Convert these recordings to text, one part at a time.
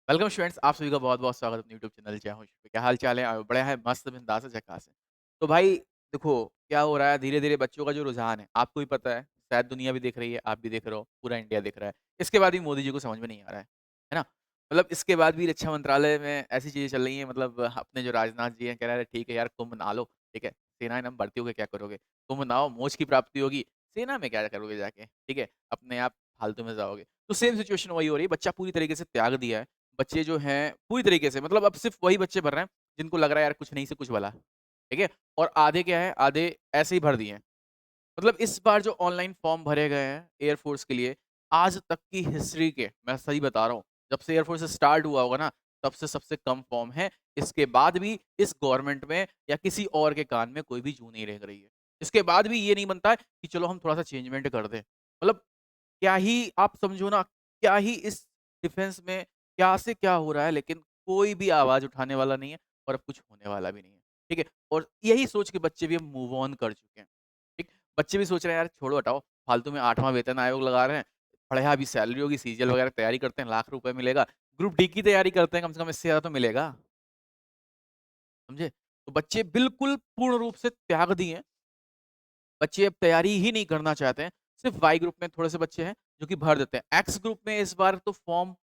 Welcome students, आप सभी का बहुत-बहुत स्वागत है अपने यूट्यूब चैनल जय होश पे। क्या हाल-चाल है? बढ़िया है, मस्त बिंदास है, झकास है। तो भाई देखो, क्या हो रहा है धीरे-धीरे बच्चों का जो रुझान है, आपको भी पता है, शायद दुनिया भी देख रही है, आप भी देख रहे हो, पूरा इंडिया देख रहा है। इसके बाद भी मोदी जी को समझ में नहीं आ रहा है ना? मतलब इसके बाद भी रक्षा मंत्रालय में ऐसी चीज़ें चल रही हैं मतलब अपने जो राजनाथ जी हैं, कह रहे हैं ठीक है यार कुंभ नहा लो, ठीक है? सेना में भर्ती होके क्या करोगे? कुंभ नहाओ, मोक्ष की प्राप्ति होगी, सेना में क्या करोगे जाके? ठीक है? अपने आप फालतू में जाओगे। तो सेम सिचुएशन वही हो रही है, बच्चा पूरी तरीके से त्याग दिया है। बच्चे जो हैं पूरी तरीके से मतलब अब सिर्फ़ वही बच्चे भर रहे हैं, जिनको लग रहा है यार कुछ नहीं से कुछ भला, ठीक है? और आधे क्या है, आधे ऐसे ही भर दिए हैं। मतलब इस बार जो ऑनलाइन फॉर्म भरे गए हैं एयर फ़ोर्स के लिए, आज तक की हिस्ट्री के मैं सही बता रहा हूँ, जब से एयर फ़ोर्स स्टार्ट हुआ होगा ना, तब से सबसे कम फॉर्म है। इसके बाद भी इस गवर्नमेंट में या किसी और के कान में कोई भी जू नहीं रेंग रही है। इसके बाद भी ये नहीं बनता है कि चलो हम थोड़ा-सा चेंजमेंट कर दें। मतलब क्या ही आप समझो ना, क्या ही इस डिफेंस में क्या से क्या हो रहा है, लेकिन कोई भी आवाज़ उठाने वाला नहीं है और अब कुछ होने वाला भी नहीं है, ठीक है? और यही सोच के बच्चे भी अब मूव ऑन कर चुके हैं, ठीक? बच्चे भी सोच रहे हैं यार छोड़ो हटाओ, फालतू में 8वाँ वेतन आयोग लगा रहे हैं, बढ़िया अभी सैलरी होगी, सीजीएल वगैरह तैयारी करते हैं, लाख रुपए मिलेगा, ग्रुप डी की तैयारी करते हैं, कम से कम इससे ज़्यादा तो मिलेगा, समझे? तो बच्चे बिल्कुल पूर्ण रूप से त्याग दिए हैं, बच्चे अब तैयारी ही नहीं करना चाहते हैं, सिर्फ़ वाई ग्रुप में थोड़े से बच्चे हैं, जो कि भर देते हैं। एक्स ग्रुप में इस बार तो फॉर्म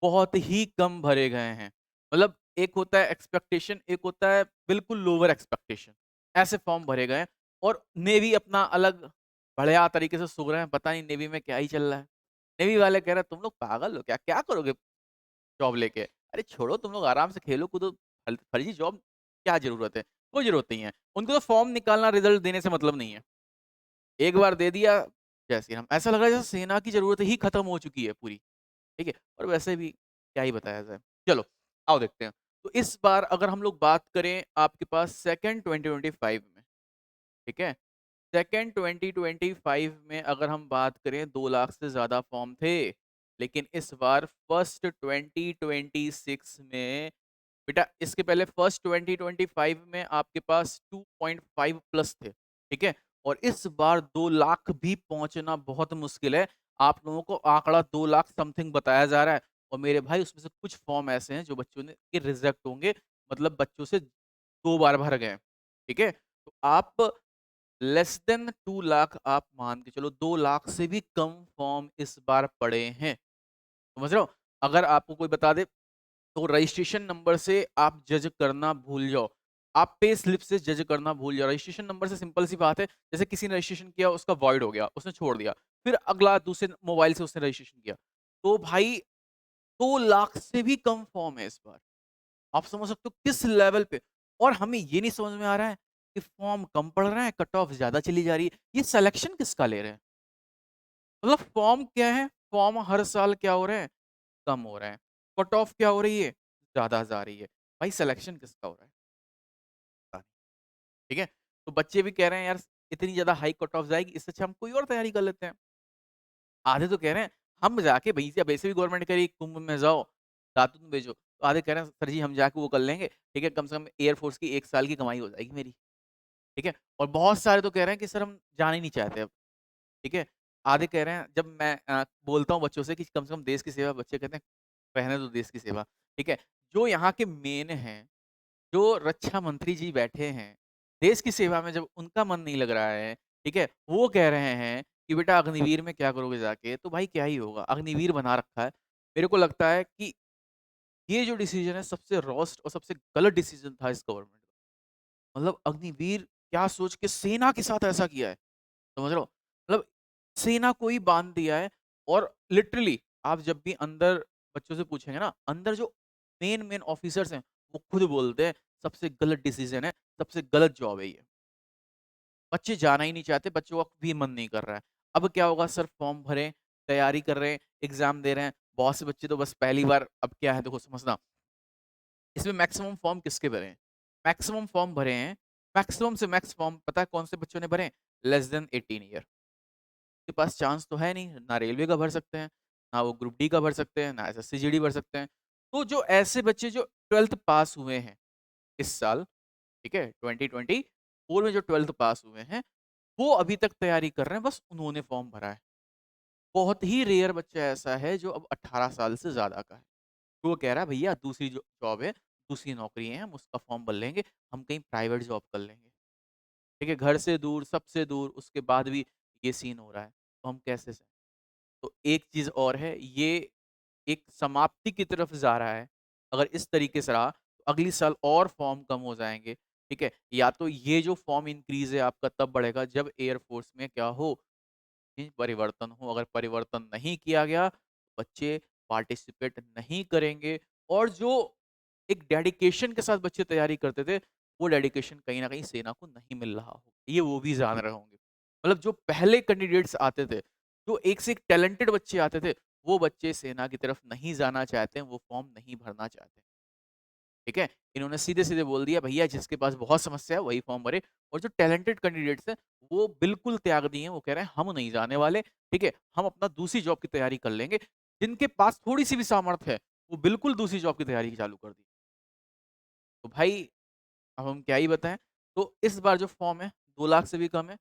बहुत ही कम भरे गए हैं। मतलब एक होता है एक्सपेक्टेशन, एक होता है बिल्कुल लोअर एक्सपेक्टेशन। ऐसे फॉर्म भरे गए हैं और नेवी अपना अलग बढ़िया तरीके से सो रहे हैं, पता नहीं नेवी में क्या ही चल रहा है। नेवी वाले कह रहे हैं तुम लोग पागल हो क्या? क्या करोगे जॉब लेके? अरे छोड़ो तुम लोग आराम से खेलो कूदो, फर्जी जॉब क्या ज़रूरत है? कोई ज़रूरत नहीं है। उनको तो फॉर्म निकालना रिज़ल्ट देने से मतलब नहीं है। एक बार दे दिया, जय श्री राम। ऐसा लग रहा है जैसे सेना की ज़रूरत ही खत्म हो चुकी है पूरी। ठीक है? और वैसे भी क्या ही बताया जाए। चलो, आओ देखते हैं। तो इस बार अगर हम लोग बात करें आपके पास सेकंड 2025 में, ठीक है? सेकंड 2025 में अगर हम बात करें 2 लाख से ज़्यादा फॉर्म थे। लेकिन इस बार फर्स्ट 2026 में बेटा इसके पहले फर्स्ट 2025 में आपके पास 2.5 प्लस थे, ठीक है? और इस बार 2 लाख भी पहुँचना बहुत मुश्किल है। आप लोगों को आंकड़ा 2 लाख समथिंग बताया जा रहा है और मेरे भाई उसमें से कुछ फॉर्म ऐसे हैं जो बच्चों ने के रिजेक्ट होंगे, मतलब बच्चों से 2 बार भर गए हैं, ठीक है? तो आप लेस देन 2 लाख आप मान के चलो 2 लाख से भी कम फॉर्म इस बार पड़े हैं, समझ रहे हो? अगर आपको कोई बता दे तो रजिस्ट्रेशन नंबर से आप जज करना भूल जाओ। आप पे स्लिप से जज करना भूल जाओ। रजिस्ट्रेशन नंबर से सिंपल सी बात है, जैसे किसी ने रजिस्ट्रेशन किया उसका वॉइड हो गया, उसने छोड़ दिया। फिर अगला दूसरे मोबाइल से उसने रजिस्ट्रेशन किया। तो भाई 2 लाख से भी कम फॉर्म है इस बार। आप समझ सकते हो किस लेवल पे। और हमें ये नहीं समझ में आ रहा है कि फॉर्म कम पड़ रहे हैं, कट ऑफ ज़्यादा चली जा रही है। ये सिलेक्शन किसका ले रहे हैं? मतलब फॉर्म क्या है? फॉर्म हर साल क्या हो रहे हैं? कम हो रहे हैं। कट ऑफ क्या हो रही है? ज़्यादा जा रही है। भाई सिलेक्शन किसका हो रहा है? पता नहीं, ठीक है? तो बच्चे भी कह रहे हैं यार इतनी ज़्यादा हाई कट ऑफ जाएगी, इससे अच्छा हम कोई और तैयारी कर लेते हैं। आधे तो कह रहे हैं हम जाके भई अब वैसे भी गवर्नमेंट कह रही है कुंभ में जाओ, दातून भेजो। तो आधे कह रहे हैं सर जी हम जाके वो कर लेंगे, ठीक है? कम से कम एयर फोर्स की 1 साल की कमाई हो जाएगी मेरी, ठीक है? और बहुत सारे तो कह रहे हैं कि सर हम जाना ही नहीं चाहते अब, ठीक है? आधे कह रहे हैं जब मैं बोलता हूँ बच्चों से कि कम से कम देश की सेवा, बच्चे कहते हैं रहने दो देश की सेवा, ठीक है? जो यहाँ के मेन हैं, जो रक्षा मंत्री जी बैठे हैं, देश की सेवा में जब उनका मन नहीं लग रहा है, ठीक है? वो कह रहे हैं कि बेटा अग्निवीर में क्या करोगे जाके? तो भाई क्या ही होगा, अग्निवीर बना रखा है। मेरे को लगता है कि ये जो डिसीज़न है सबसे रोस्ट और सबसे गलत डिसीज़न था इस गवर्नमेंट का। मतलब अग्निवीर क्या सोच के सेना के साथ ऐसा किया है, समझ रहे हो? मतलब सेना को ही बाँध दिया है और लिटरली आप जब भी अंदर बच्चों से पूछेंगे ना, अंदर जो मेन ऑफिसर्स हैं, वो खुद बोलते हैं सबसे गलत डिसीज़न है, सबसे गलत जॉब है ये। बच्चे जाना ही नहीं चाहते, बच्चों का भी मन नहीं कर रहा है। अब क्या होगा सर फॉर्म भरें, तैयारी कर रहे हैं, एग्ज़ाम दे रहे हैं, बहुत से बच्चे तो बस पहली बार अब क्या है देखो समझना, इसमें मैक्सिमम फॉर्म किसके भरे हैं? मैक्सिमम फॉर्म भरे हैं, मैक्सिमम से मैक्स फॉर्म पता है कौन से बच्चों ने भरे हैं? Less than 18 year. के पास चांस तो है नहीं, ना रेलवे का भर सकते हैं, ना वो ग्रुप डी का भर सकते हैं, ना एसएससी जीडी भर सकते हैं। तो जो ऐसे बच्चे जो 12th पास हुए हैं इस साल, ठीक है? 2024 में जो 12th पास हुए हैं, वो अभी तक तैयारी कर रहे हैं, बस उन्होंने फॉर्म भरा है। बहुत ही रेयर बच्चा ऐसा है जो अब 18 साल से ज़्यादा का है। तो वो कह रहा है भैया दूसरी जो जॉब है, दूसरी नौकरी है, हम उसका फॉर्म भर लेंगे, हम कहीं प्राइवेट जॉब कर लेंगे। ठीक है, घर से दूर, सबसे दूर, उसके बाद भी ये सीन हो रहा है, तो हम कैसे सहें? तो एक चीज़ और है, ये एक समाप्ति की तरफ जा रहा है। अगर इस तरीके से रहा, तो अगली साल और फॉर्म कम हो जाएँगे, ठीक है? या तो ये जो फॉर्म इंक्रीज़ है आपका तब बढ़ेगा जब एयर फ़ोर्स में क्या हो कि परिवर्तन हो। अगर परिवर्तन नहीं किया गया, बच्चे पार्टिसिपेट नहीं करेंगे और जो एक डेडिकेशन के साथ बच्चे तैयारी करते थे, वो डेडिकेशन कहीं न कहीं सेना को नहीं मिल रहा हो। ये वो भी जान रहे होंगे। मतलब जो पहले कैंडिडेट्स आते थे, जो एक से एक टैलेंटेड बच्चे आते थे, वो बच्चे सेना की तरफ नहीं जाना चाहते हैं, वो फॉर्म नहीं भरना चाहते। ठीक है? इन्होंने सीधे-सीधे बोल दिया भैया जिसके पास बहुत समस्या है वही फॉर्म भरे और जो टैलेंटेड कैंडिडेट्स हैं, वो बिल्कुल त्याग दिए हैं, वो कह रहे हैं हम नहीं जाने वाले, ठीक है? हम अपना दूसरी जॉब की तैयारी कर लेंगे। जिनके पास थोड़ी-सी भी सामर्थ्य है, वो बिल्कुल दूसरी जॉब की तैयारी चालू कर दी। तो भाई अब हम क्या ही बताएँ? तो इस बार जो फॉर्म है 2 लाख से भी कम है,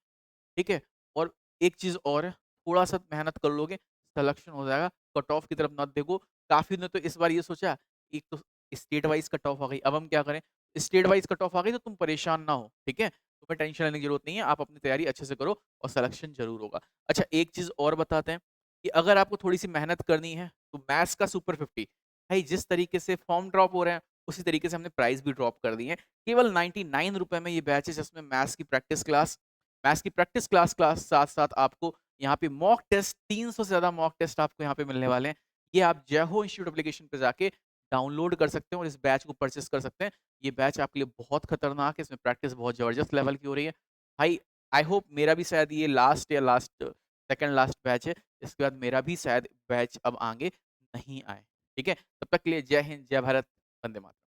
ठीक है? और एक चीज़ और है, थोड़ा-सा मेहनत कर लोगे, सिलेक्शन हो जाएगा, कट ऑफ की तरफ मत देखो। काफ़ी ने तो इस बार ये सोचा, एक तो स्टेट वाइज़ कट ऑफ आ गई, अब हम क्या करें? स्टेट वाइज़ कट ऑफ आ गई तो तुम परेशान ना हो, ठीक है? तुम्हें टेंशन लेने की ज़रूरत नहीं है, आप अपनी तैयारी अच्छे से करो और सिलेक्शन ज़रूर होगा। अच्छा एक चीज़ और बताते हैं कि अगर आपको थोड़ी-सी मेहनत करनी है, तो मैथ्स का सुपर 50 भाई जिस तरीके से फॉर्म ड्रॉप हो रहे हैं, उसी तरीके से हमने प्राइस भी ड्रॉप कर दिए हैं। केवल ₹99 में ये बैच है जिसमें मैथ्स की प्रैक्टिस क्लास साथ-साथ आपको यहाँ पे मॉक टेस्ट 300 से ज़्यादा मॉक टेस्ट आपको यहाँ पे मिलने वाले हैं। ये आप जय हो इंस्टीट्यूट एप्लीकेशन पे जाके डाउनलोड कर सकते हैं और इस बैच को परचेज़ कर सकते हैं। ये बैच आपके लिए बहुत खतरनाक है, इसमें प्रैक्टिस बहुत ज़बरदस्त लेवल की हो रही है। भाई आई होप मेरा भी शायद ये लास्ट सेकंड लास्ट बैच है। इसके बाद मेरा भी शायद बैच अब आगे नहीं आए। ठीक है? तब तक के लिए जय हिंद, जय भारत, वंदे मातरम।